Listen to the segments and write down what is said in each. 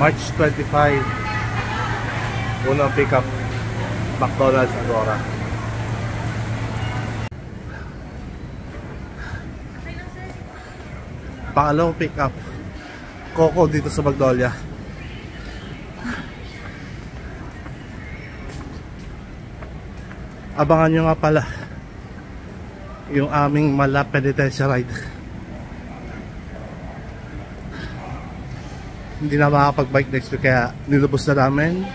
March 25. Unang pick up, McDonald's Agora. Pangalawang pick up, Coco dito sa Magnolia. Abangan nyo nga pala yung aming Mala penitential ride. Hindi na makakapag-bike next week kaya nilubos na namin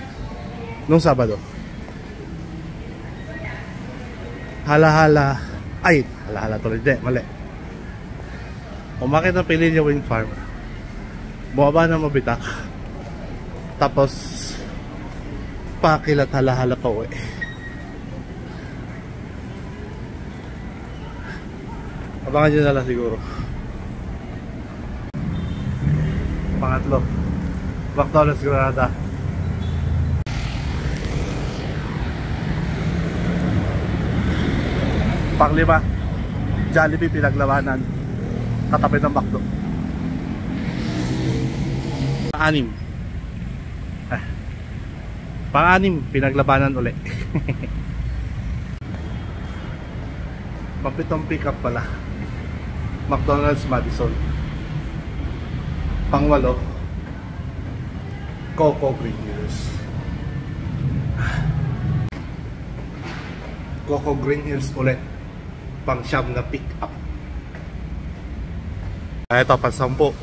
nung Sabado. Halahala. Ay, halahala tuloy. Hindi, mali. Umakit ng Pililla Wind Farm. Bumaba ng Mabitak. Tapos pakilat halahala pa uwi. Abangan nyo na lang siguro. Pangatlo, McDonald's Granada. Panglima, Jollibee Pinaglabanan, katabi ng McDo. Pang-anim, Pang-anim, Pinaglabanan uli. Mapitong pick up pala, McDonald's Madison. Pang-walo, Coco Green Hills. Coco Green Hills ulit. Pang-siyam na pick up. Ito, pang-sampo,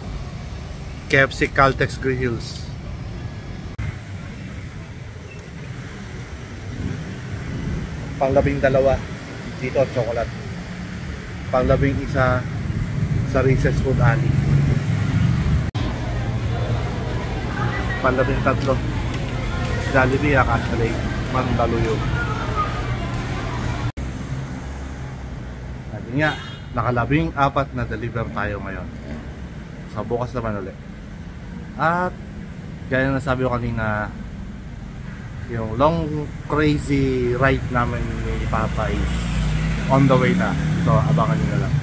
KFC Caltex Green Hills. Pang-12, dito chocolate. Pang-11 sa Reese's Food Alley. Pang-13, Jollibee Acacia Lake, Mandaluyong. Sabi nga, naka-14 na deliver tayo ngayon. So bukas naman ulit. At gaya na sabi ko kanina, yung long crazy ride namin ni Papa is on the way na. So abangan nyo na lang.